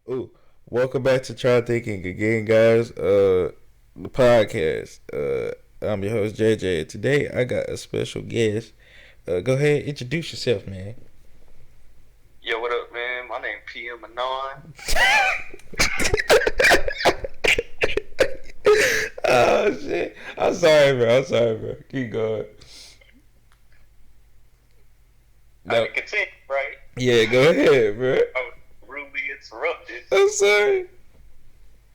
Ooh, welcome back to Try Thinking again, guys. The podcast. I'm your host JJ. Today I got a special guest. Go ahead, introduce yourself, man. Yo, what up, man? My name PM Anon. Oh shit! I'm sorry, bro. I'm sorry, bro. Keep going. I No, can continue, right? yeah, go ahead, bro. I was rudely interrupted. I'm sorry.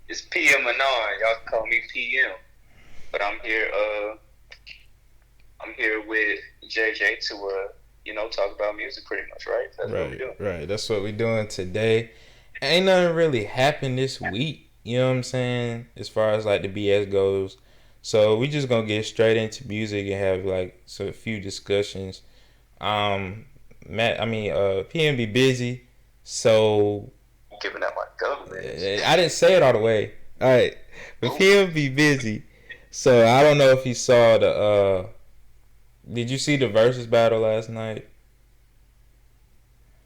It's PM Anon. Y'all can call me PM. But I'm here. I'm here with JJ to talk about music, pretty much, right? That's what we're Right, doing. right. That's what we're doing today. Ain't nothing really happened this week. You know what I'm saying? As far as like the BS goes. So we just gonna get straight into music and have like a few discussions. PM be busy, so I'm giving out my government. I didn't say it all the way. All right, but PM be busy, so I don't know if you saw the. Did you see the versus battle last night?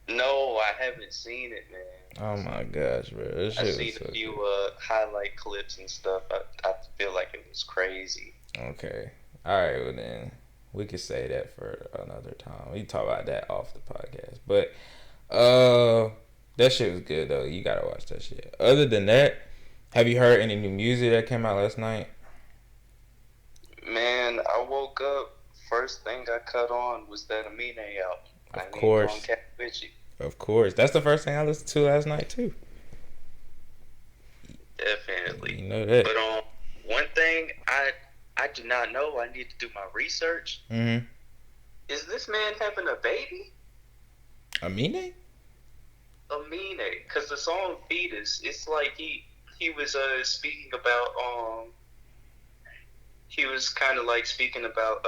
No, I haven't seen it, man. Oh my gosh, bro! This I've shit seen was so a few good. highlight clips and stuff. I feel like it was crazy. Okay. All right. Well, then we could say that for another time. We talk about that off the podcast. But that shit was good though. You gotta watch that shit. Other than that, have you heard any new music that came out last night? Man, I woke up. First thing I cut on was that Amine album. I Of ain't gonna course. catch with you. Of course. That's the first thing I listened to last night too. Definitely. You know that. But one thing I do not know. I need to do my research. Mm-hmm. Is this man having a baby? Amine? Amine, because the song "Fetus," it's like he was speaking about he was kind of like speaking about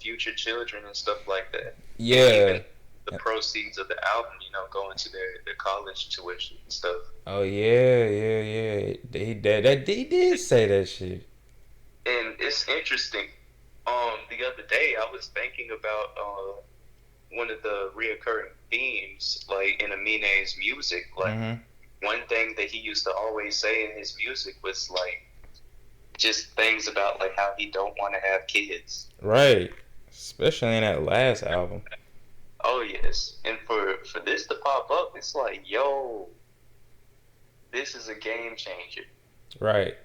future children and stuff like that. Yeah. Even the proceeds of the album, going to their college tuition and stuff. Oh yeah. He did say that shit. And it's interesting. The other day I was thinking about one of the reoccurring themes, like in Amine's music. Like one thing that he used to always say in his music was like just things about like how he don't want to have kids. Right. Especially in that last album. Oh yes, and for this to pop up, it's like, yo, this is a game changer. Right.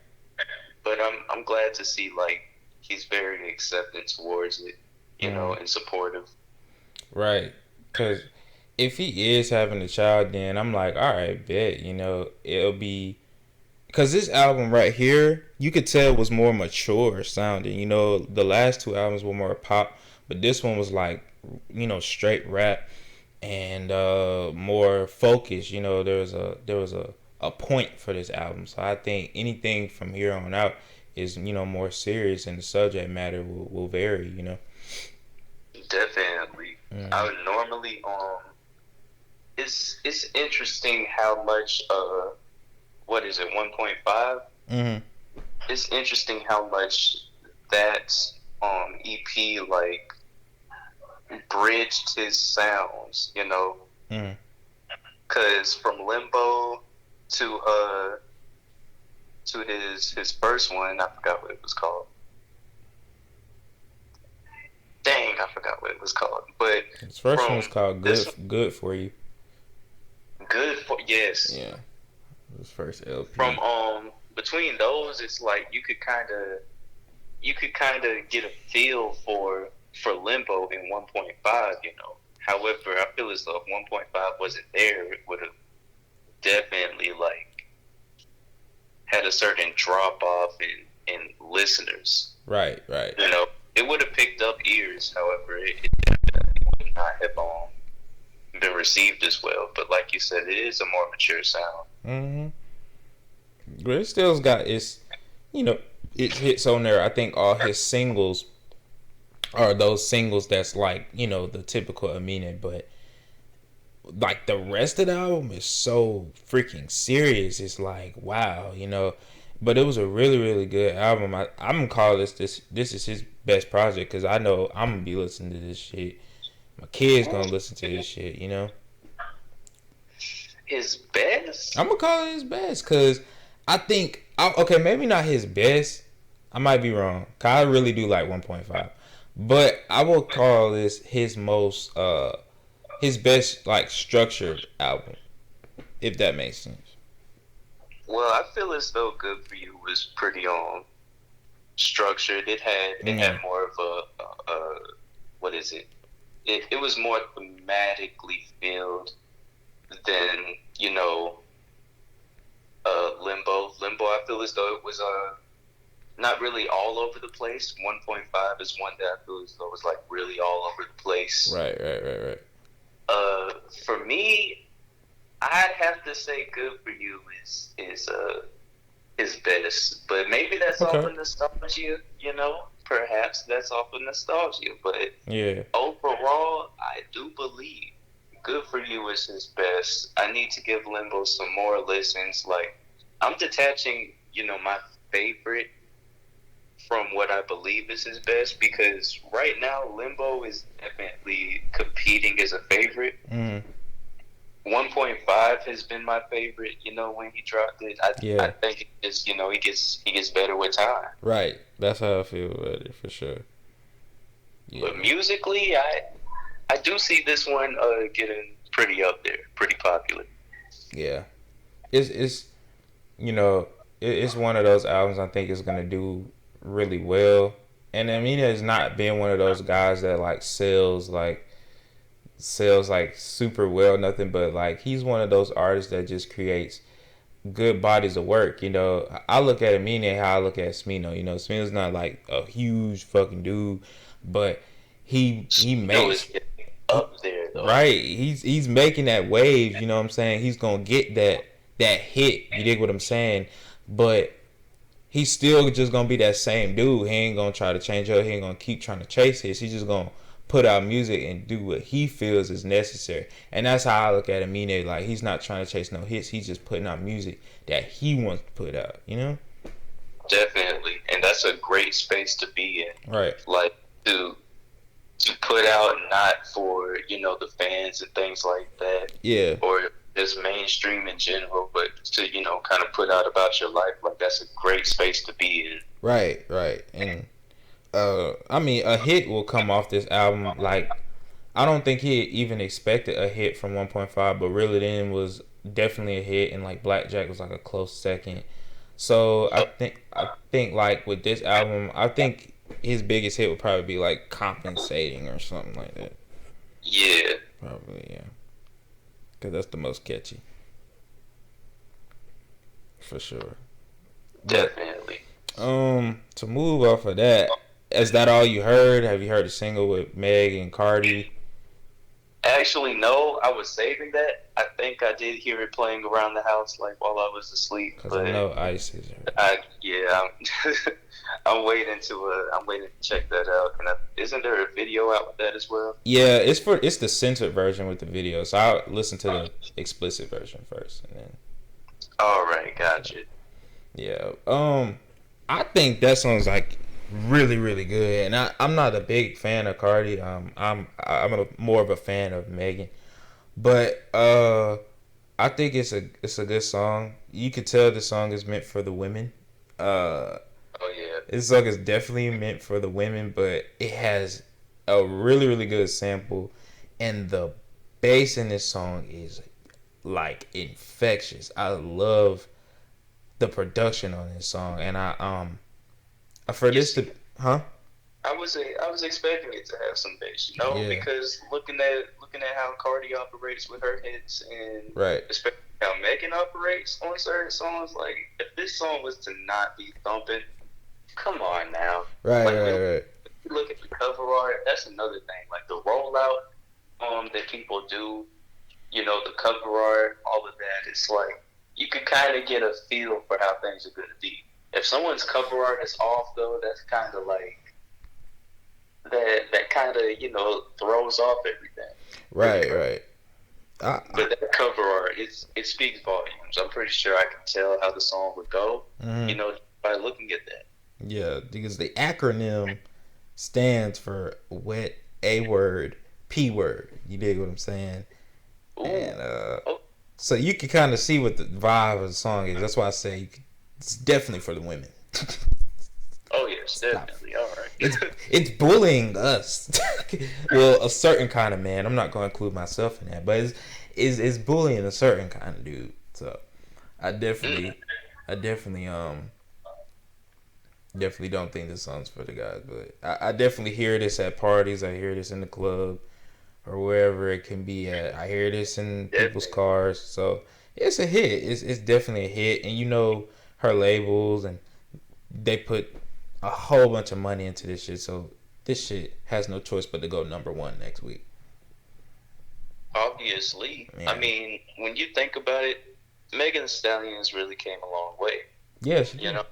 But I'm glad to see like he's very accepting towards it, and supportive. Right. Because if he is having a child, then I'm like, all right, bet. It'll be. Because this album right here, you could tell was more mature sounding. The last two albums were more pop, but this one was like, straight rap and more focused. There was a point for this album. So I think anything from here on out is, more serious, and the subject matter will vary. Definitely. I would normally it's interesting how much what is it, 1.5? It's interesting how much that EP like bridged his sounds, cuz from Limbo to his first one, I forgot what it was called. Dang, I forgot what it was called. But his first one was called Good For You. Good for, yes. Yeah. His first LP. From between those, it's like you could kind of get a feel for Limbo in 1.5. However, I feel as though if 1.5 wasn't there, it would have definitely like had a certain drop off in listeners. Right. It would have picked up ears. However, it definitely would not have been received as well. But like you said, it is a more mature sound. But it still's got its hits on there. I think all his singles are those singles that's like, the typical Amine, but like the rest of the album is so freaking serious. It's like, wow, But it was a really, really good album. I'm gonna call this is his best project, because I know I'm gonna be listening to this shit. My kids gonna listen to this shit. his best. I'm gonna call it his best because I think okay, maybe not his best. I might be wrong. 'Cause I really do like 1.5, but I will call this his most his best like structured album, if that makes sense. Well, I feel as though "Good for You" was pretty structured. It had more of a what is it? It was more thematically filled than Limbo. Limbo, I feel as though it was not really all over the place. 1.5 is one that I feel as though was like really all over the place. Right. For me, I'd have to say "Good for You" is his best, but maybe that's off Okay. of nostalgia. Perhaps that's off of nostalgia. But Yeah. overall, I do believe "Good for You" is his best. I need to give Limbo some more listens. Like, I'm detaching, my favorite from what I believe is his best, because right now Limbo is definitely competing as a favorite. 1.5 has been my favorite. When he dropped it, I Yeah. think it's he gets better with time. Right. That's how I feel about it for sure. Yeah. But musically, I do see this one getting pretty up there, pretty popular. Yeah. It's it's one of those albums I think is gonna do really well. And Amina has not been one of those guys that like sells like super well, nothing but like he's one of those artists that just creates good bodies of work. I look at Amina how I look at Smino. Smino's not like a huge fucking dude, but he makes It's up there though. right. He's making that wave. You know what I'm saying? He's gonna get that hit. You dig what I'm saying? But he's still just gonna be that same dude. He ain't gonna try to change up. He ain't gonna keep trying to chase hits. He's just gonna put out music and do what he feels is necessary. And that's how I look at Amine. Like, he's not trying to chase no hits. He's just putting out music that he wants to put out. Definitely, and that's a great space to be in. Right. Like, to put out not for the fans and things like that. Yeah. Or just mainstream in general, but to kind of put out about your life. Like, that's a great space to be in. Right. And I mean, a hit will come off this album. Like, I don't think he even expected a hit from 1.5, but Reel It In was definitely a hit, and like Blackjack was like a close second. So I think like with this album, I think his biggest hit would probably be like Compensating or something like that. Yeah. Probably, yeah. Because that's the most catchy. For sure. Definitely. To move off of that, is that all you heard? Have you heard a single with Meg and Cardi? Actually, no. I was saving that. I think I did hear it playing around the house, like while I was asleep. Because I know Ice is her. I'm waiting to check that out. And isn't there a video out with that as well? Yeah, it's the censored version with the video. So I'll listen to the explicit version first, and then. All right, gotcha. Yeah. I think that song's like really, really good, and I'm not a big fan of Cardi. I'm more of a fan of Megan, but I think it's a good song. You could tell the song is meant for the women. Oh yeah. This song is definitely meant for the women, but it has a really, really good sample, and the bass in this song is like infectious. I love the production on this song, and for this to I was expecting it to have some bass, Yeah. because looking at how Cardi operates with her hits, and Right. especially how Megan operates on certain songs, like if this song was to not be thumping, come on now. Right. Look at the cover art. That's another thing. Like the rollout that people do, the cover art, all of that. It's like you could kind of get a feel for how things are going to be. If someone's cover art is off, though, that's kind of like that kind of throws off everything. Right. But that cover art, it speaks volumes. I'm pretty sure I can tell how the song would go, by looking at that. Yeah, because the acronym stands for wet A word, P word. You dig what I'm saying? Ooh. And So you can kind of see what the vibe of the song is. That's why I say it's definitely for the women. Oh yes, It's not. definitely. All It's right. it's bullying us. Well, a certain kind of man. I'm not going to include myself in that, but it's bullying a certain kind of dude. So I Mm. definitely, I definitely definitely don't think this song's for the guys. But I definitely hear this at parties. I hear this in the club or wherever it can be at. I hear this in people's Definitely. cars. So it's a hit. It's definitely a hit. And you know her labels and they put a whole bunch of money into this shit. So this shit has no choice but to go number one next week. Obviously, I Man. mean, when you think about it, Megan Thee Stallions really came a long way. Yeah, she You did. know,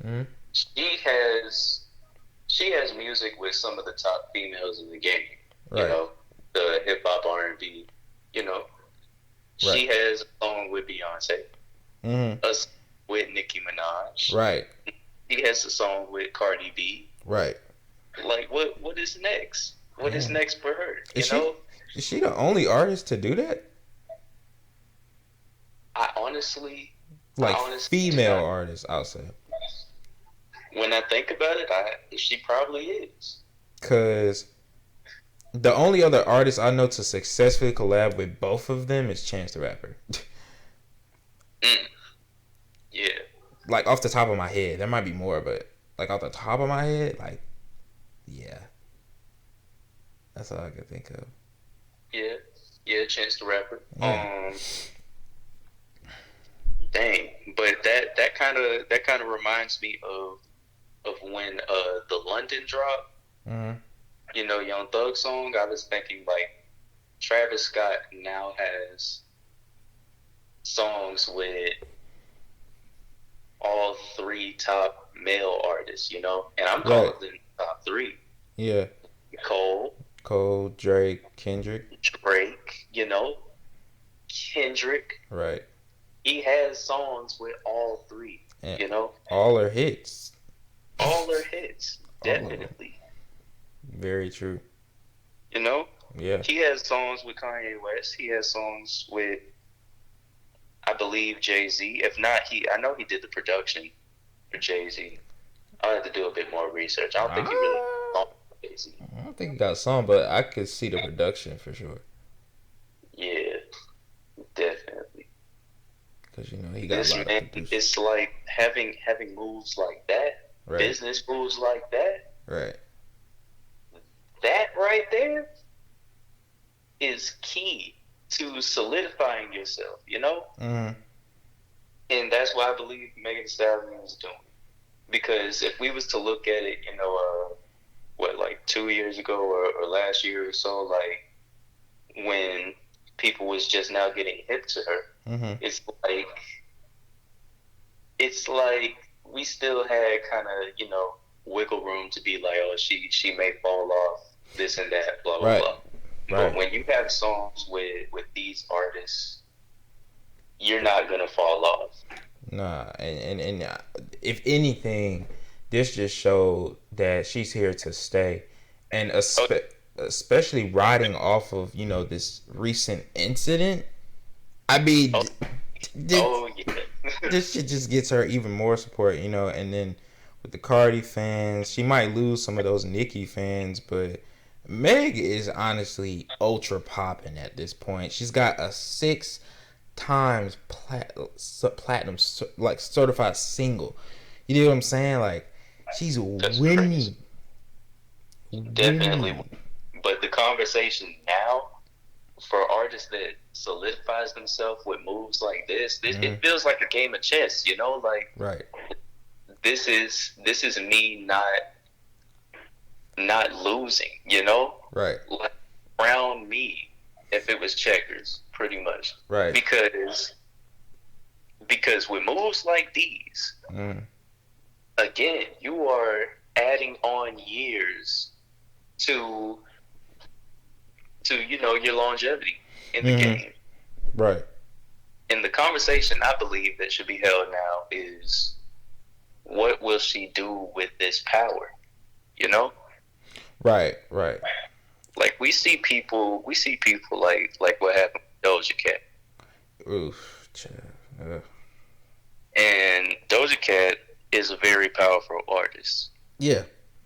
Mm-hmm. she has she has music with some of the top females in the game. You Right. know, the hip hop R&B. You know, Right. she has a song with Beyonce, Mm-hmm. a song with Nicki Minaj. Right. She has a song with Cardi B. Right. Like, what is next? What is Man. next for her? Is You she know, is she the only artist to do that? I honestly, I Like honestly do female not. artists, I'll say. When I think about it, she probably is. Cause the only other artist I know to successfully collab with both of them is Chance the Rapper. Mm, yeah, Like off the top of my head, there might be more, but like off the top of my head, like yeah, that's all I can think of. yeah, yeah. Chance the Rapper. Yeah. Dang. But that kind of reminds me of when the London drop. Mm-hmm. You know, Young Thug song. I was thinking like Travis Scott now has songs with all three top male artists. You know, and I'm Right. calling them top three: Yeah. Cole, Cole, Drake, Kendrick. Drake. You know, Kendrick. Right. He has songs with all three. And You know, all are hits. all are hits. All of them. Definitely. Very true. You know, Yeah. he has songs with Kanye West. He has songs with, I believe, Jay Z. If not, I know he did the production for Jay Z. I'll have to do a bit more research. I don't think he really Ah, song with Jay Z. I don't think he got some, but I could see the production for sure. Yeah, definitely. Cause you know he got a This lot of man, producers. it's like having moves like that, Right. business moves like that. Right. That right there is key to solidifying yourself. You know, Mm-hmm. and that's why I believe Megan Thee Stallion is doing. Because if we was to look at it, you know, what like 2 years ago or last year or so, like when people was just now getting hip to her, Mm-hmm. it's like it's like we still had kind of wiggle room to be like, oh, she may fall off this and that, blah blah Right. blah. But Right. when you have songs with these artists, you're not gonna fall off. Nah. And if anything, this just showed that she's here to stay, and Oh, especially riding off of this recent incident. I mean, oh, oh yeah. this shit just gets her even more support, and then with the Cardi fans, she might lose some of those Nicki fans, but Meg is honestly ultra popping at this point. She's got a 6 times platinum like certified single. You know what I'm saying? Like she's That's crazy. winning, Definitely. winning. But the conversation now for artists that solidifies themselves with moves like this, Mm-hmm. it feels like a game of chess. You know, like Right, this is me not losing. You know, right, like round me if it was checkers, pretty much. right. Because with moves like these, Mm-hmm. again, you are adding on years to your longevity in the Mm-hmm. game. Right, And the conversation I believe that should be held now is what will she do with this power? You know? right, right. Like we see people like what happened with Doja Cat. Oof. Child. And Doja Cat is a very powerful artist. Yeah.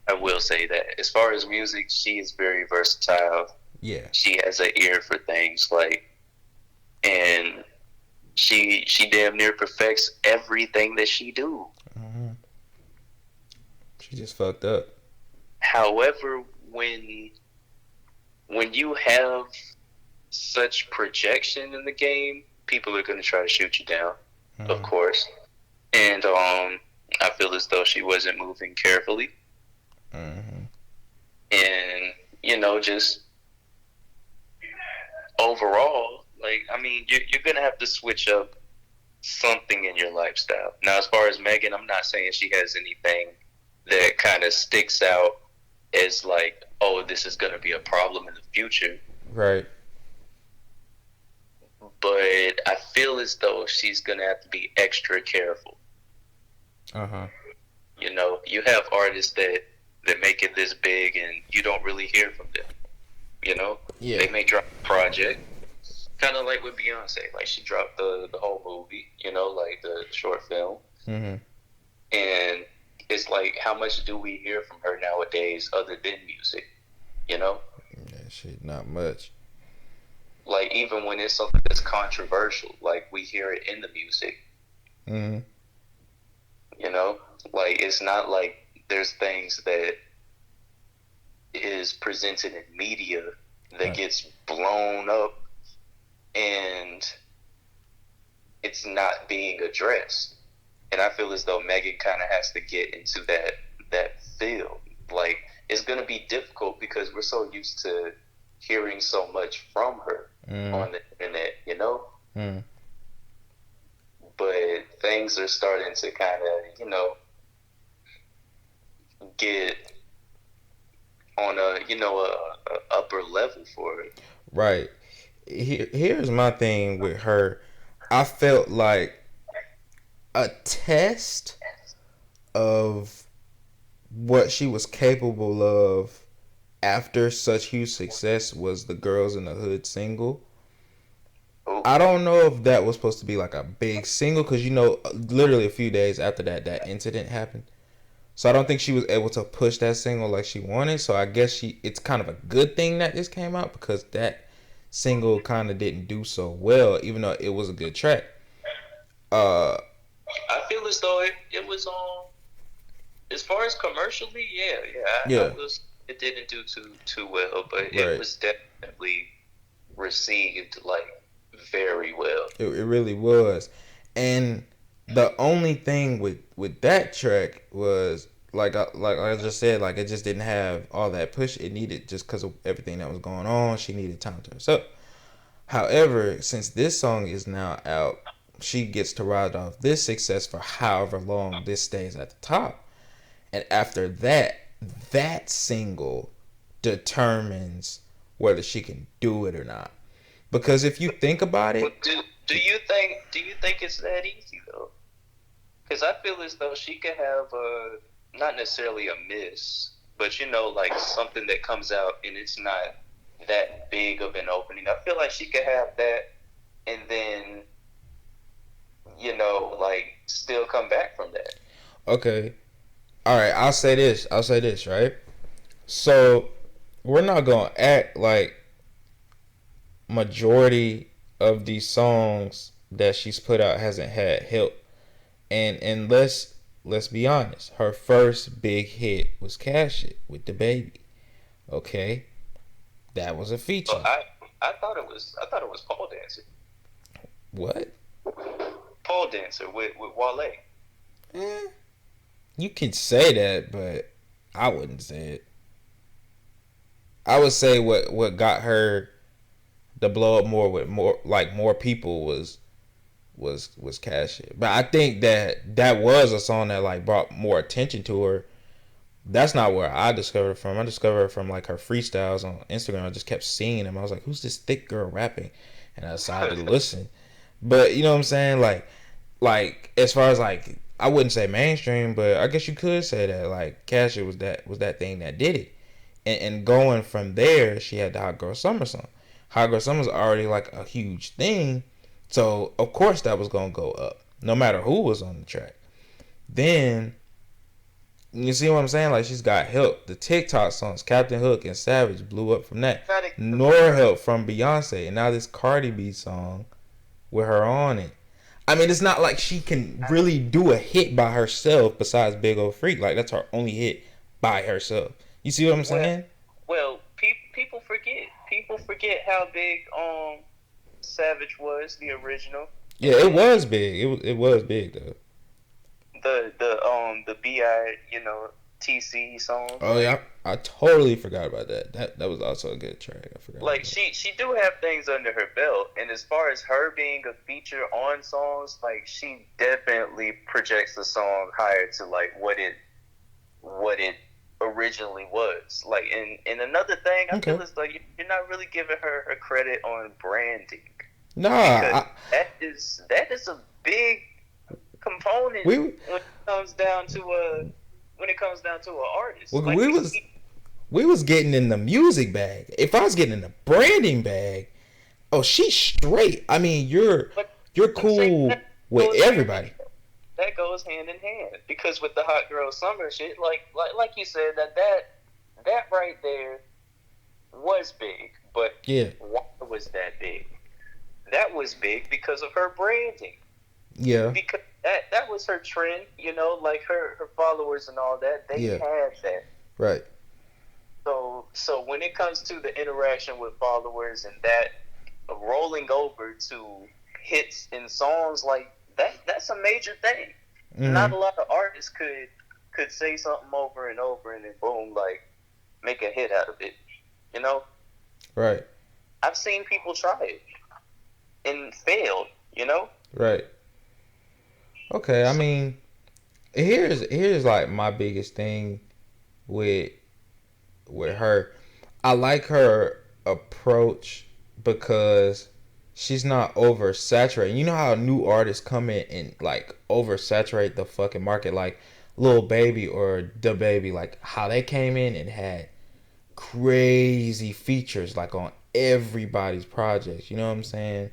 I will say that. As far as music, she is very versatile. Yeah. She has an ear for things and she damn near perfects everything that she do. Mm-hmm. She just fucked up. However, when you have such projection in the game, people are going to try to shoot you down, of course. And I feel as though she wasn't moving carefully. Mm-hmm. And, just overall, you're going to have to switch up something in your lifestyle. Now, as far as Megan, I'm not saying she has anything that kind of sticks out as like, oh, this is going to be a problem in the future. Right. But I feel as though she's going to have to be extra careful. Uh-huh. You have artists that make it this big and you don't really hear from them. Yeah. They may drop a project, kind of like with Beyonce. Like, she dropped the whole movie, like the short film. Mm-hmm. And it's like, how much do we hear from her nowadays other than music? Yeah, shit, not much. Like, even when it's something that's controversial, like, we hear it in the music. Mm-hmm. Like, it's not like there's things that is presented in media that gets blown up and it's not being addressed. And I feel as though Megan kind of has to get into that field. Like, it's going to be difficult because we're so used to hearing so much from her on the internet, But things are starting to kind of, get on a upper level for it. Right. Here's my thing with her. I felt like a test of what she was capable of after such huge success was the Girls in the Hood single. Ooh. I don't know if that was supposed to be like a big single because literally a few days after that incident happened. So I don't think she was able to push that single like she wanted. So I guess it's kind of a good thing that this came out because that single kind of didn't do so well, even though it was a good track. I feel as though it was on, as far as commercially, yeah. It didn't do too well, but right. It was definitely received like very well. It really was. And the only thing with that track was like I just said, like, it just didn't have all that push it needed just because of everything that was going on. She needed time to herself. However, since this song is now out, she gets to ride off this success for however long this stays at the top. And after that single determines whether she can do it or not. Because if you think about it, do you think it's that easy though? Because I feel as though she could have not necessarily a miss, but like something that comes out and it's not that big of an opening. I feel like she could have that and then like still come back from that. Okay. All right, I'll say this, right? So, we're not going to act like majority of these songs that she's put out hasn't had help. And let's be honest. Her first big hit was Cash It with the Baby. Okay? That was a feature. Well, I thought it was Paul Dancer. What? Paul Dancer with Wale. You can say that, but I wouldn't say it. I would say what got her to blow up more with more people was Cash It. But I think that was a song that like brought more attention to her. That's not where I discovered it from. I discovered it from like her freestyles on Instagram. I just kept seeing them. I was like, who's this thick girl rapping? And I decided to listen. But you know what I'm saying? Like as far as like, I wouldn't say mainstream, but I guess you could say that like Cash It was that thing that did it. And going from there, she had the Hot Girl Summer song. Hot Girl Summer's already like a huge thing. So of course that was gonna go up, no matter who was on the track. Then you see what I'm saying? Like she's got help. The TikTok songs, Captain Hook and Savage, blew up from that. Nor help from Beyonce, and now this Cardi B song with her on it. I mean, it's not like she can really do a hit by herself besides Big Ol' Freak. Like that's her only hit by herself. You see what I'm saying? Well, people forget. People forget how big Savage was, the original. Yeah, it was big. It was big though. The Bi, TC songs. Oh yeah, I totally forgot about that. That was also a good track. I forgot. Like she do have things under her belt, and as far as her being a feature on songs, like she definitely projects the song higher to like what it originally was. Like, and another thing, I feel is like you're not really giving her credit on branding. Nah, that is a big component when it comes down to an artist. Well, like, we was getting in the music bag. If I was getting in the branding bag, oh, she's straight. I mean, you're cool with everybody. That goes hand in hand because with the Hot Girl Summer shit, like you said, that right there was big, but yeah, why was that big? That was big because of her branding. Yeah, because that was her trend, like her followers and all that. They had that, right. So when it comes to the interaction with followers and that rolling over to hits and songs like that, that's a major thing. Mm-hmm. Not a lot of artists could say something over and over and then boom, like make a hit out of it. Right. I've seen people try it and failed. Right. Okay, I mean, here's like my biggest thing with her. I like her approach because she's not oversaturating. You know how new artists come in and like oversaturate the fucking market, like Lil Baby or Da Baby, like how they came in and had crazy features like on everybody's projects. You know what I'm saying?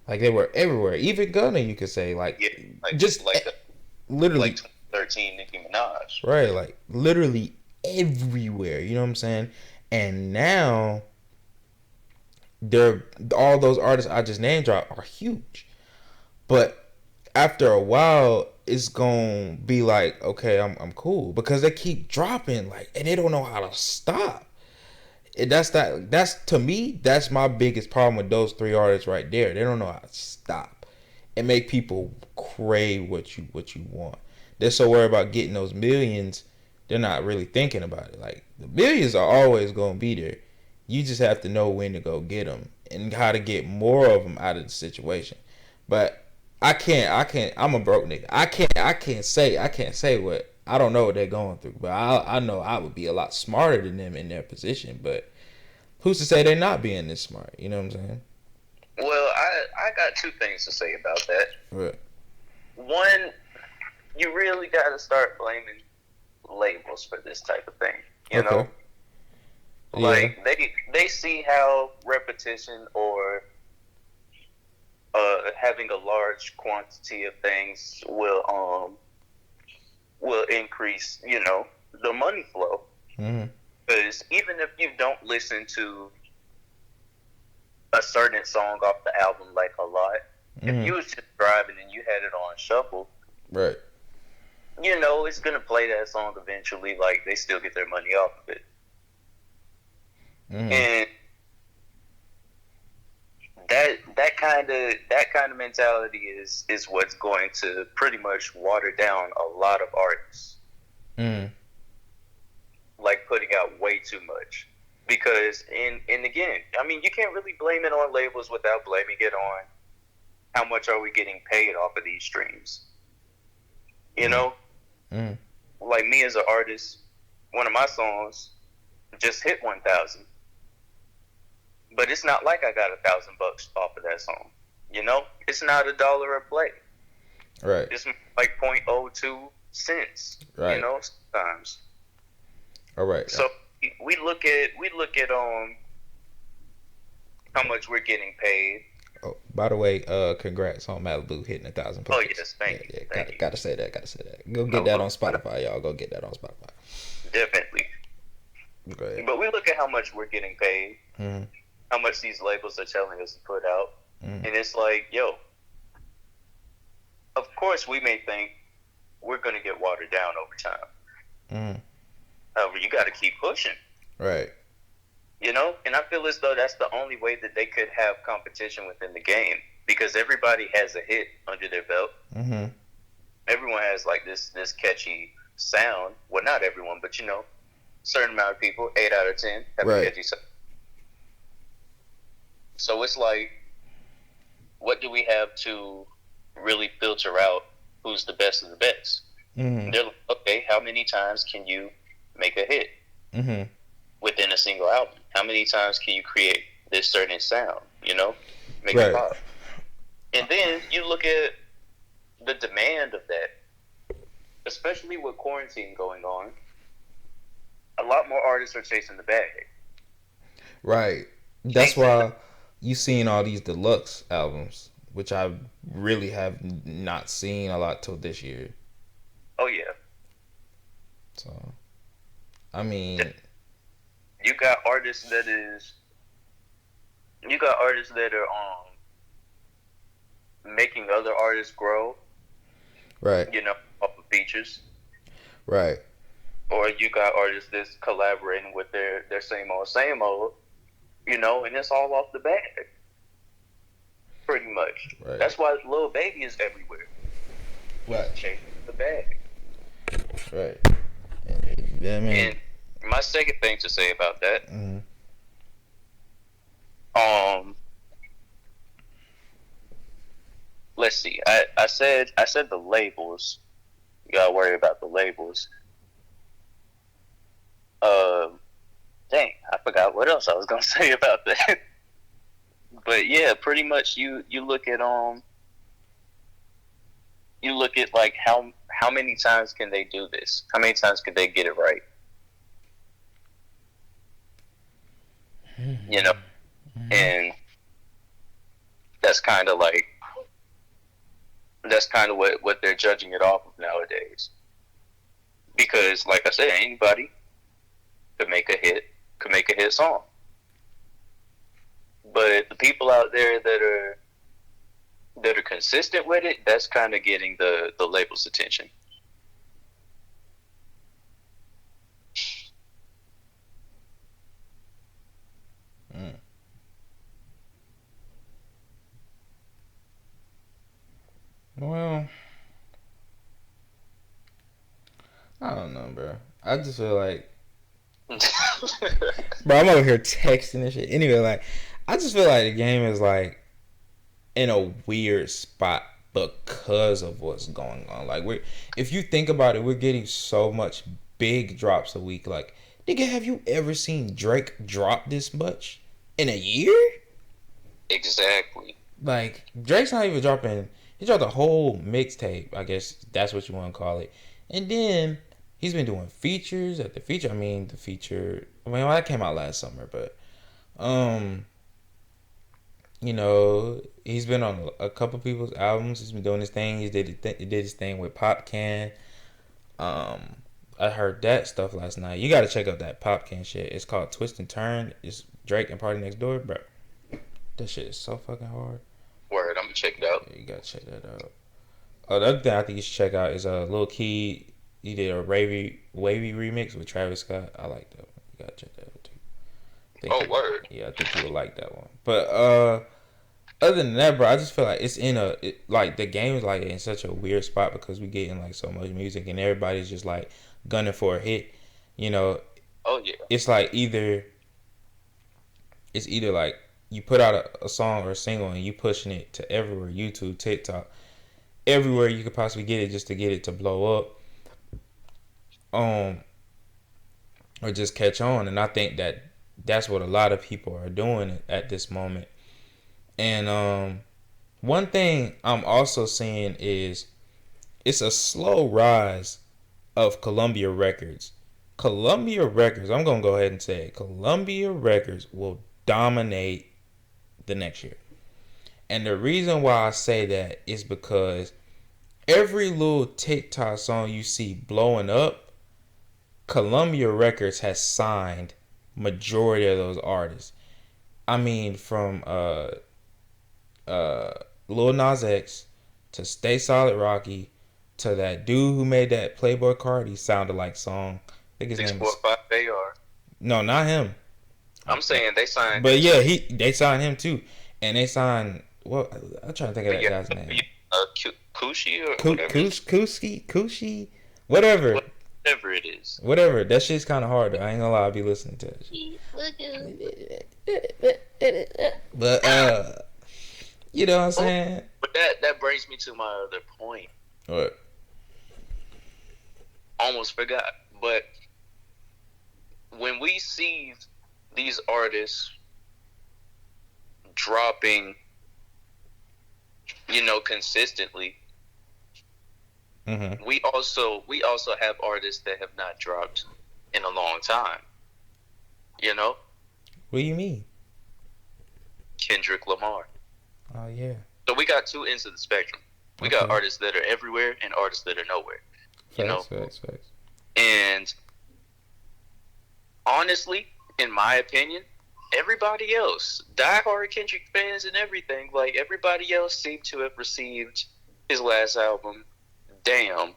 Like they were everywhere. Even Gunna, you could say, like just literally like 2013 Nicki Minaj. Right, like literally everywhere. You know what I'm saying? And now all those artists I just name dropped are huge. But after a while, it's gonna be like, okay, I'm cool because they keep dropping and they don't know how to stop. And that's to me, that's my biggest problem with those three artists right there. They don't know how to stop and make people crave what you want. They're so worried about getting those millions, they're not really thinking about it. Like the millions are always gonna be there. You just have to know when to go get them and how to get more of them out of the situation. But I can't. I'm a broke nigga. I can't say what. I don't know what they're going through, but I know I would be a lot smarter than them in their position. But who's to say they're not being this smart? You know what I'm saying? Well, I got two things to say about that. Right. One, you really got to start blaming labels for this type of thing. You know, like they see how repetition or having a large quantity of things will increase, the money flow. Because even if you don't listen to a certain song off the album like a lot, if you was just driving and you had it on shuffle, right? It's gonna play that song eventually. Like they still get their money off of it, and that kind of mentality is what's going to pretty much water down a lot of artists. Like putting out way too much. Because and again, I mean you can't really blame it on labels without blaming it on how much are we getting paid off of these streams. Like me as an artist, one of my songs just hit 1,000. But it's not like I got $1,000 off of that song. It's not $1 a play. Right. It's like 0.02 cents. Right. Sometimes. All right. So we look at how much we're getting paid. Oh, by the way, congrats on Malibu hitting 1,000 Oh plays. yes, Yeah, thank you, yeah, thank you. gotta say that, gotta say that. Go get No, that on Spotify, y'all. Go get that on Spotify. definitely. Go ahead. But we look at how much we're getting paid, how much these labels are telling us to put out, and it's like, yo, of course we may think we're going to get watered down over time. However, you got to keep pushing. Right. You know, and I feel as though that's the only way that they could have competition within the game, because everybody has a hit under their belt. Everyone has like this catchy sound. Well, not everyone, but you know, certain amount of people, 8 out of 10, have a catchy sound. So it's like, what do we have to really filter out who's the best of the best? They're like, okay, how many times can you make a hit within a single album? How many times can you create this certain sound, you know, make it pop? And then you look at the demand of that, especially with quarantine going on. A lot more artists are chasing the bag. Right. That's why you seen all these deluxe albums, which I really have not seen a lot till this year. Oh yeah. So, I mean, you got artists that are making other artists grow. Right. You know, off of features. Right. Or you got artists that's collaborating with their same old, you know, and it's all off the bag. Pretty much. Right. That's why Lil Baby is everywhere. Right. Chasing the bag. Right. Yeah, man. And my second thing to say about that, let's see. I said the labels. You gotta worry about the labels. Dang, I forgot what else I was gonna say about that. But yeah, pretty much you look at like how many times can they do this? How many times can they get it right? You know, and that's kind of what they're judging it off of nowadays. Because, like I said, anybody could make a hit song. But the people out there that are consistent with it, that's kind of getting the label's attention. Well, I don't know, bro. I just feel like, bro, I'm over here texting and shit. Anyway, like, I just feel like the game is like in a weird spot because of what's going on. Like, if you think about it, we're getting so much big drops a week. Like, nigga, have you ever seen Drake drop this much in a year? Exactly. Like, Drake's not even dropping. He dropped a whole mixtape, I guess that's what you want to call it. And then he's been doing features at the feature. Well, that came out last summer, but you know, he's been on a couple people's albums. He's been doing his thing. He did his thing with Pop Can. I heard that stuff last night. You got to check out that Pop Can shit. It's called Twist and Turn. It's Drake and Party Next Door, bro. That shit is so fucking hard. Word, I'm gonna check it out. Yeah, you gotta check that out. The other thing I think you should check out is Lil Key. He did a wavy remix with Travis Scott. I like that one. You gotta check that out too. Word. Yeah, I think you would like that one. But other than that, bro, I just feel like it's like the game is like in such a weird spot because we getting like so much music and everybody's just like gunning for a hit. You know. Oh yeah. It's either like you put out a song or a single and you pushing it to everywhere, YouTube, TikTok, everywhere you could possibly get it just to get it to blow up, or just catch on. And I think that's what a lot of people are doing at this moment. And one thing I'm also seeing is it's a slow rise of Columbia Records. Columbia Records, I'm gonna go ahead and say it. Columbia Records will dominate the next year. And the reason why I say that is because every little TikTok song you see blowing up, Columbia Records has signed majority of those artists. I mean, from uh Lil Nas X to Stay Solid Rocky to that dude who made that Playboy Cardi sounded like song. I think his Six name four is five AR. no, not him. I'm saying they signed But him yeah, too. they signed him too, and they signed what? I'm trying to think of But that yeah, guy's name. Kushi or whatever. Kushi, whatever, Whatever it is. whatever. That shit's kind of hard. Though. I ain't gonna lie, I'll be listening to that shit. But you know what I'm saying? But that brings me to my other point. What? Almost forgot. But when we see these artists dropping, consistently, Mm-hmm. we also have artists that have not dropped in a long time. What do you mean? Kendrick Lamar. Oh yeah. So we got two ends of the spectrum. We got artists that are everywhere and artists that are nowhere. Facts. And honestly, in my opinion, everybody else, diehard Kendrick fans and everything, like everybody else seemed to have received his last album, Damn,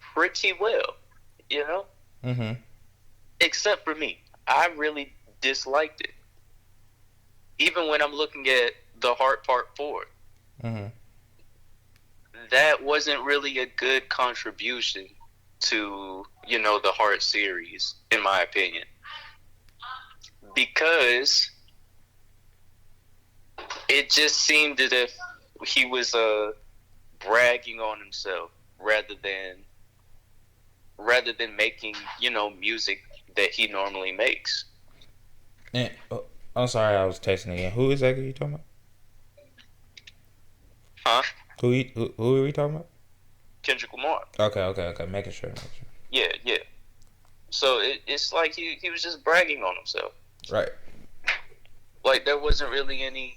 pretty well, Mm-hmm. except for me. I really disliked it. Even when I'm looking at The Heart Part 4, Mm-hmm. that wasn't really a good contribution to, the Heart series, in my opinion. Because it just seemed as if he was bragging on himself rather than making, music that he normally makes. And I'm sorry, I was texting again. Who exactly are you talking about? Huh? Who are we talking about? Kendrick Lamar. Okay. Making sure. Yeah. So it's like he was just bragging on himself. Right. Like there wasn't really any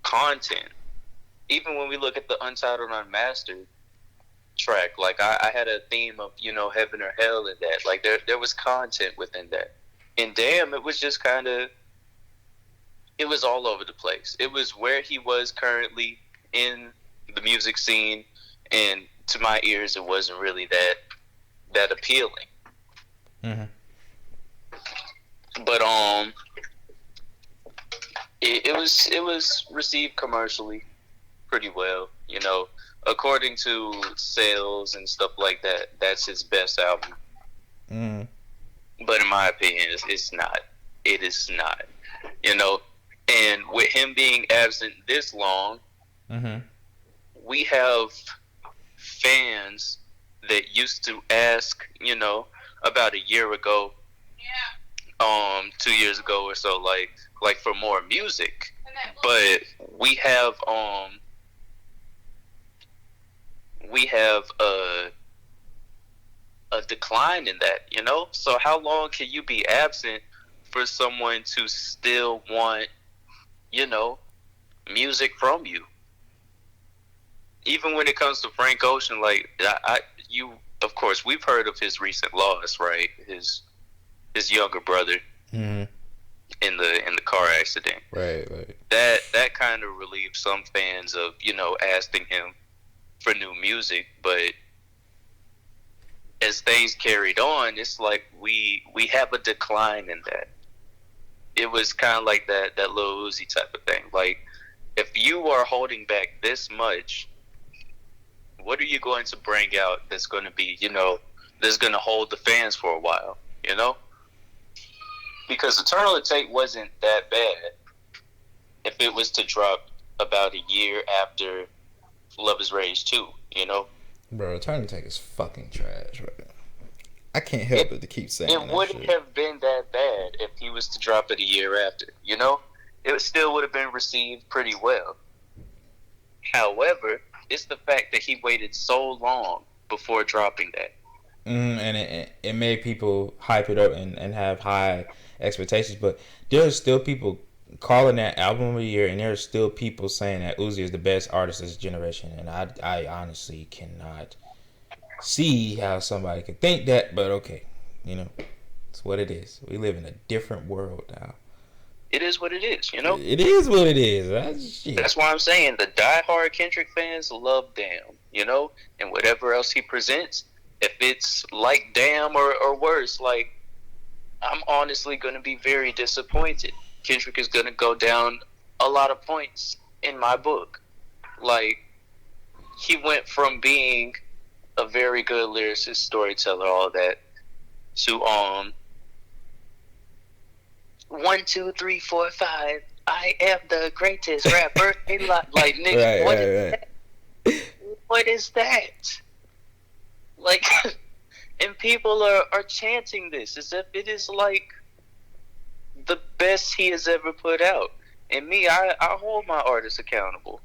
content. Even when we look at the Untitled Unmastered track, like I had a theme of, heaven or hell in that. Like there was content within that. And Damn, it was just it was all over the place. It was where he was currently in the music scene, and to my ears it wasn't really that appealing. Mm-hmm. But it was received commercially pretty well, according to sales and stuff like that. That's his best album. Mm-hmm. But in my opinion, it's not. It is not. And with him being absent this long, Mm-hmm. we have fans that used to ask, about a year ago, 2 years ago or so, like for more music. But we have a decline in that, So how long can you be absent for someone to still want, music from you? Even when it comes to Frank Ocean, like of course, we've heard of his recent loss, right? His younger brother Mm-hmm. in the car accident. Right. That kind of relieved some fans of, asking him for new music, but as things carried on, it's like we have a decline in that. It was kind of like that Lil Uzi type of thing. Like, if you are holding back this much, what are you going to bring out that's going to be, that's going to hold the fans for a while, Because Eternal Atake wasn't that bad if it was to drop about a year after Love is Rage 2, Bro, Eternal Atake is fucking trash, right? I can't help it to keep saying it wouldn't have been that bad if he was to drop it a year after, It still would have been received pretty well. However, it's the fact that he waited so long before dropping that. And it made people hype it up and have high expectations. But there's still people calling that album of the year, and there's still people saying that Uzi is the best artist of this generation. And I honestly cannot see how somebody could think that. But okay, you know, it's what it is. We live in a different world now. It is what it is, you know? It is what it is. Shit. That's why I'm saying the diehard Kendrick fans love Damn, you know? And whatever else he presents, if it's like Damn or worse, like, I'm honestly going to be very disappointed. Kendrick is going to go down a lot of points in my book. Like, he went from being a very good lyricist, storyteller, all that, to 1, 2, 3, 4, 5. I am the greatest rapper in life. Like, nigga, Right. what is that? Like, and people are chanting this as if it is like the best he has ever put out. And me, I hold my artists accountable.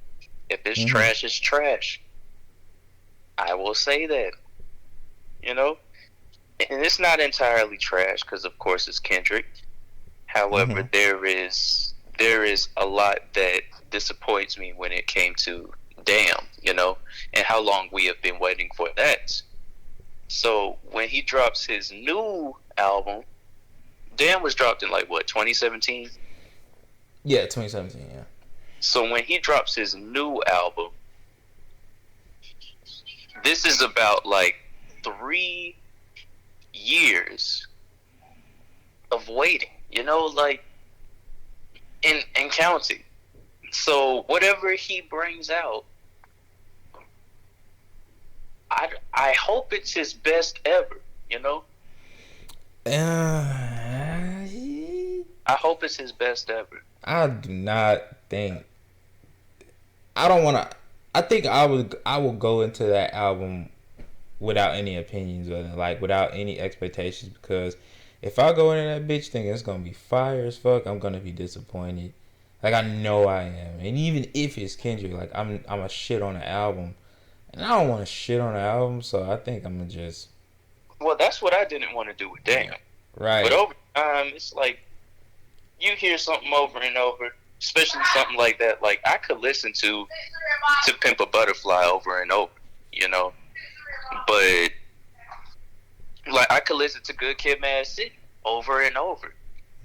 If it's trash, it's trash. I will say that. You know? And it's not entirely trash because, of course, it's Kendrick. However, there is a lot that disappoints me when it came to Damn, you know, and how long we have been waiting for that. So when he drops his new album, Damn was dropped in like what, 2017? Yeah, 2017. Yeah. So when he drops his new album, this is about like 3 years of waiting, you know, like in counting. So whatever he brings out, I hope it's his best ever, you know. I hope it's his best ever. I do not think. I don't want to. I think I will go into that album without any opinions of it, like without any expectations, because if I go into that bitch thinking it's gonna be fire as fuck, I'm gonna be disappointed. Like I know I am, and even if it's Kendrick, like I'm a shit on the album, and I don't want to shit on the album, so I think I'm gonna just. Well, that's what I didn't want to do with Damn. Right. But over time, it's like you hear something over and over, especially something like that. Like I could listen to Pimp a Butterfly over and over, you know. But like I could listen to Good Kid, Mad City over and over.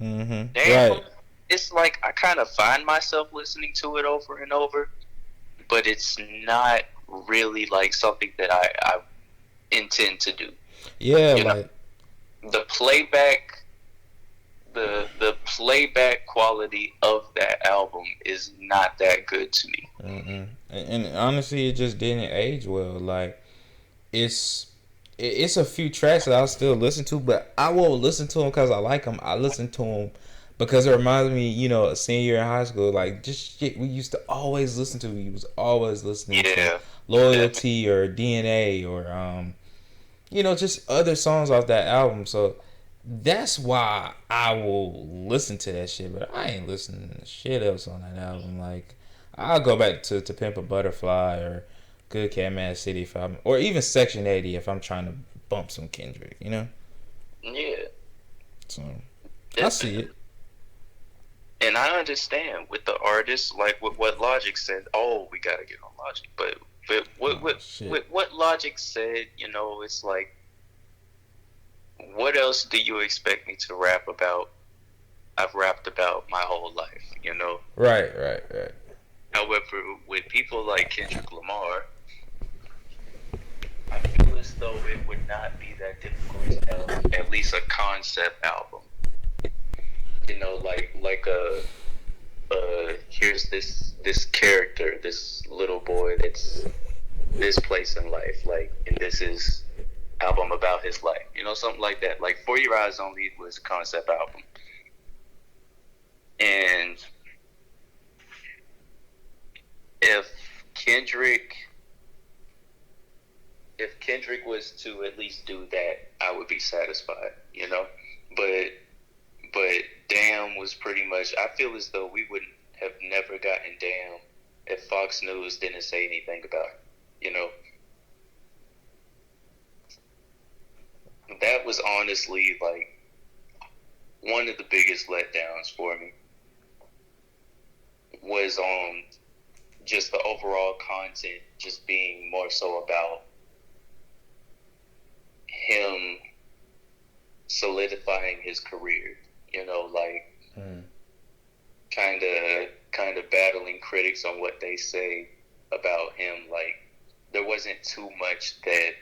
Mm-hmm. Damn, right. It's like I kind of find myself listening to it over and over, but it's not really like something that I intend to do. Yeah, you like know, the playback quality of that album is not that good to me. And honestly, it just didn't age well. Like it's a few tracks that I'll still listen to, but I won't listen to them because I like them. I listen to them because it reminds me, you know, a senior in high school, like just shit we used to always listen to. We was always listening to Loyalty or DNA or you know, just other songs off that album. So that's why I will listen to that shit, but I ain't listening to shit else on that album. Like I'll go back to Pimp a Butterfly or Good Cat Mad City if I'm, or even Section 80 if I'm trying to bump some Kendrick, you know? Yeah. So Definitely. I see it. And I understand with the artists, like with what Logic said, oh, we gotta get on Logic. But what Logic said, you know, it's like, what else do you expect me to rap about? I've rapped about my whole life, you know? Right. However, with people like Kendrick Lamar, I feel as though it would not be that difficult to have at least a concept album. You know, like here's this character, this little boy that's this place in life, like, and this is album about his life. You know, something like that. Like For Your Eyes Only was a concept album. And if Kendrick was to at least do that, I would be satisfied, you know? But Damn was pretty much, I feel as though we would have never gotten Damn if Fox News didn't say anything about it, you know? that was honestly like one of the biggest letdowns for me was just the overall content just being more so about him solidifying his career, you know, like kind of battling critics on what they say about him. Like there wasn't too much that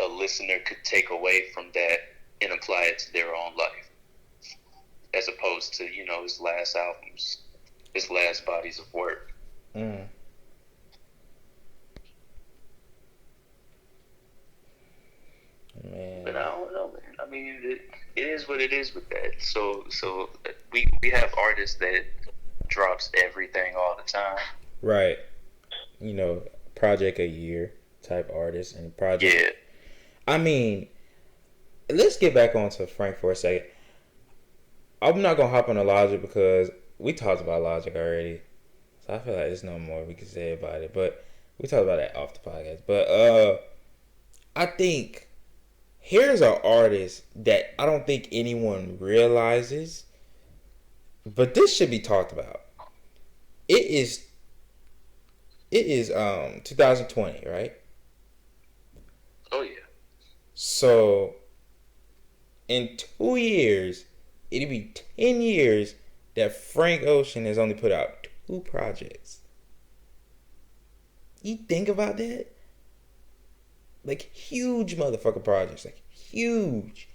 a listener could take away from that and apply it to their own life, as opposed to, you know, his last albums, his last bodies of work. Man, But I don't know, man. I mean, it is what it is with that. So we have artists that drops everything all the time. right? You know, project a year type artist and project. Yeah. I mean, let's get back onto Frank for a second. I'm not gonna hop on the Logic because we talked about Logic already, so I feel like there's no more we can say about it. But we talked about that off the podcast. But I think here's an artist that I don't think anyone realizes, but this should be talked about. It is 2020, right? Oh yeah. So in 2 years, it'll be 10 years that Frank Ocean has only put out 2 projects. You think about that? Like huge motherfucking projects, like huge.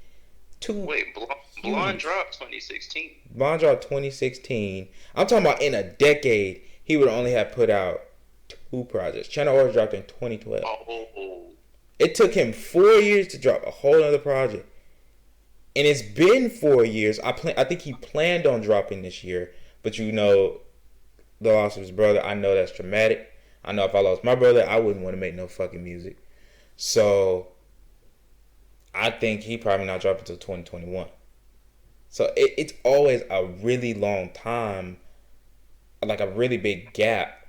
Wait, Blonde dropped 2016. Blonde dropped 2016. I'm talking about in a decade, he would only have put out 2 projects. Channel Orange dropped in 2012. Oh. It took him 4 years to drop a whole other project. And it's been 4 years. I think he planned on dropping this year, but you know, the loss of his brother. I know that's traumatic. I know if I lost my brother, I wouldn't want to make no fucking music. So I think he probably not dropping until 2021. So it's always a really long time, like a really big gap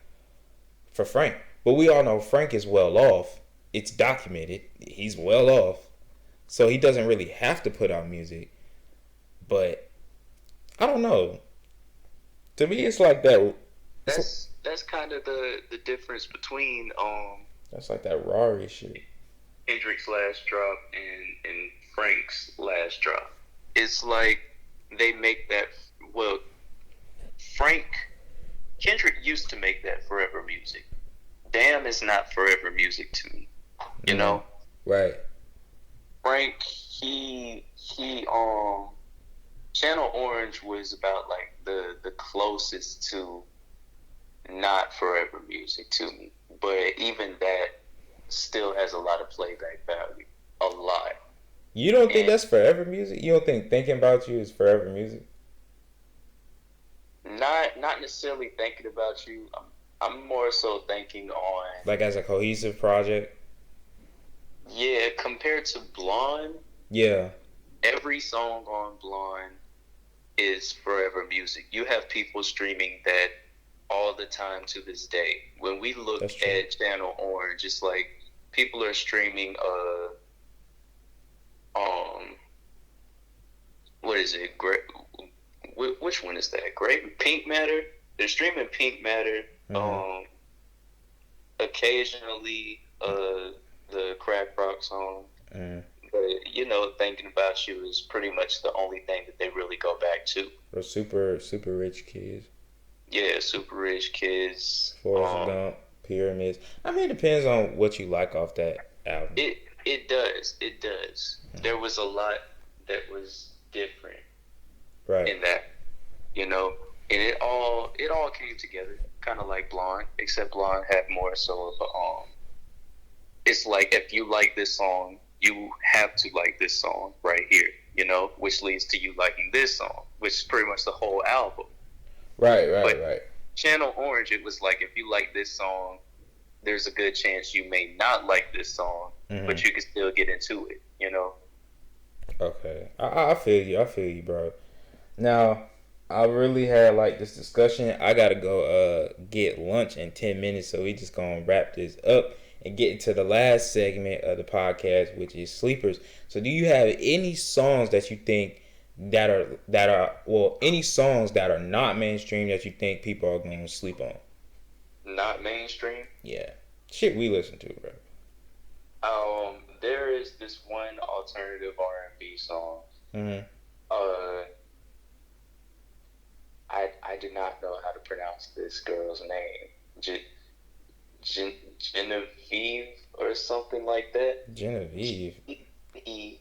for Frank. But we all know Frank is well off. It's documented. He's well off. So he doesn't really have to put out music. But I don't know. To me, it's like that. That's kind of the difference between That's like that Rari shit. Kendrick's last drop and Frank's last drop. It's like they make that. Well, Kendrick used to make that forever music. Damn is not forever music to me. You know? Right. Frank, he Channel Orange was about like the closest to not forever music to me. But even that still has a lot of playback value. A lot. You don't think that's forever music? You don't think Thinking About You is forever music? Not necessarily thinking about you. I'm more so thinking on like as a cohesive project. Yeah, compared to Blonde. Yeah. Every song on Blonde is forever music. You have people streaming that all the time to this day. When we look at Channel Orange, it's like people are streaming what is it? Which one is that? Great Pink Matter. They're streaming Pink Matter. Mm-hmm. Occasionally, the Crack Rock song. Mm. But you know, Thinking About You is pretty much the only thing that they really go back to. The super rich kids. Yeah, Super Rich Kids. Forrest Gump, Pyramids. I mean, it depends on what you like off that album. It does. Mm-hmm. There was a lot that was different. Right. In that, you know, and it all came together, kind of like Blonde, except Blonde had more so of a it's like if you like this song, you have to like this song right here, you know, which leads to you liking this song, which is pretty much the whole album. Right. Channel Orange, it was like if you like this song, there's a good chance you may not like this song, mm-hmm. but you can still get into it, you know. Okay, I feel you, bro. Now, I really had like this discussion. I gotta go get lunch in 10 minutes, so we just gonna wrap this up. and get into the last segment of the podcast, which is sleepers. So, do you have any songs that you think that are well, any songs that are not mainstream that you think people are going to sleep on? Not mainstream. Yeah, shit we listen to, bro. There is this one alternative R&B song. Mm-hmm. I do not know how to pronounce this girl's name. Genevieve or something like that. Genevieve. Vieve.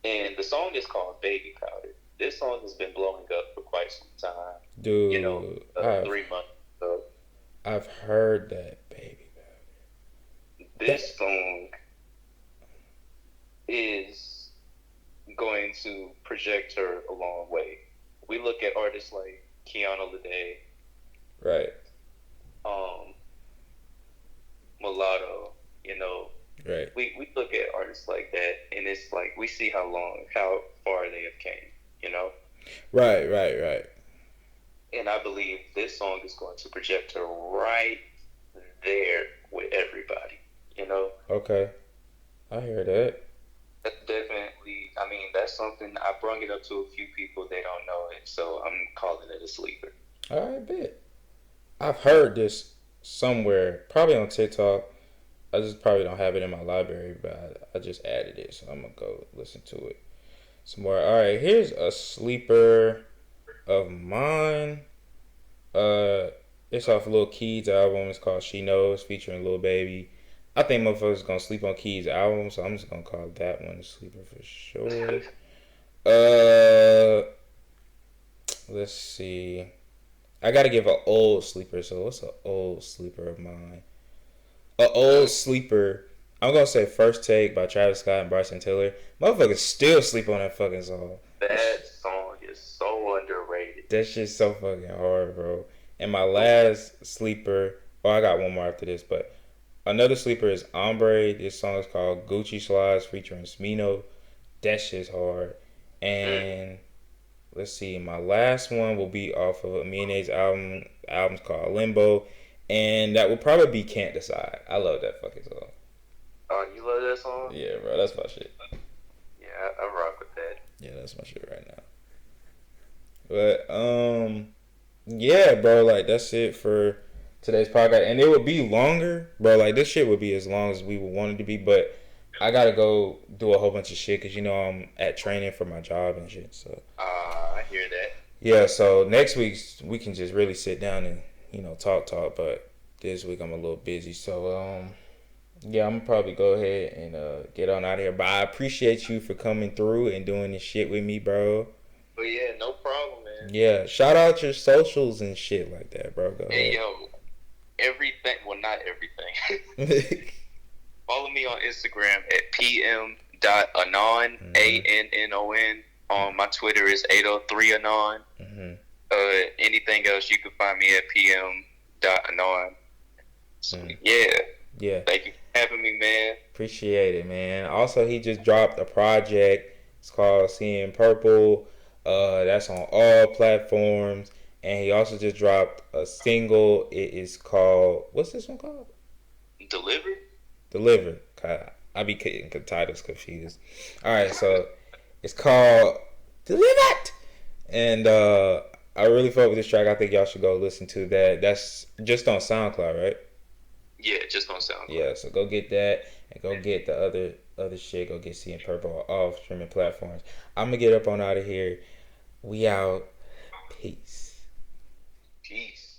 And the song is called Baby Powder. This song has been blowing up for quite some time. Dude, You know, 3 months ago. I've heard that, baby. This song is going to project her a long way. We look at artists like Kiana Lede, right? Mulatto, right? We look at artists like that, and it's like we see how far they have came, Right. And I believe this song is going to project her right there with everybody. Okay, I hear that. That's definitely, I mean, that's something, I brung it up to a few people, they don't know it, so I'm calling it a sleeper. I bet. I've heard this somewhere, probably on TikTok. I just probably don't have it in my library, but I just added it, so I'm gonna go listen to it some more. All right, here's a sleeper of mine. It's off Lil Keys' album. It's called She Knows, featuring Lil Baby. I think motherfuckers gonna sleep on Keys' album, so I'm just gonna call that one a sleeper for sure. Let's see. I gotta give an old sleeper. So what's an old sleeper of mine? An old sleeper. I'm gonna say First Take by Travis Scott and Bryson Tiller. Motherfuckers still sleep on that fucking song. That song is so underrated. That shit's so fucking hard, bro. And my last sleeper. Oh, I got one more after this, but another sleeper is Ombre. This song is called Gucci Slides featuring Smino. That shit's hard. And let's see, my last one will be off of Amine's album. The album's called Limbo. And that would probably be Can't Decide. I love that fucking song. Oh, you love that song? Yeah, bro, that's my shit. Yeah, I rock with that. Yeah, that's my shit right now. But yeah, bro, like that's it for today's podcast. And it would be longer, bro. Like this shit would be as long as we would want it to be, but I gotta go do a whole bunch of shit because I'm at training for my job and shit. So I hear that. Yeah, so next week we can just really sit down and talk. But this week I'm a little busy, so yeah, I'm gonna probably go ahead and get on out of here. But I appreciate you for coming through and doing this shit with me, bro. But yeah, no problem, man. Yeah, shout out your socials and shit like that, bro. Go Hey, ahead. yo, everything. Well, not everything. Follow me on Instagram at pm.anon, ANNON. My Twitter is 803anon. Anything else, you can find me at pm.anon. So, yeah. Thank you for having me, man. Appreciate it, man. Also, he just dropped a project. It's called Seeing Purple. That's on all platforms. And he also just dropped a single. It is called, what's this one called? Delivered. I be getting titles confused. All right, so it's called Delivered. And I really fuck with this track. I think y'all should go listen to that. That's just on SoundCloud, right? Yeah, just on SoundCloud. Yeah, so go get that and go get the other shit. Go get Seeing Purple on all streaming platforms. I'm gonna get up on out of here. We out. Peace. Peace.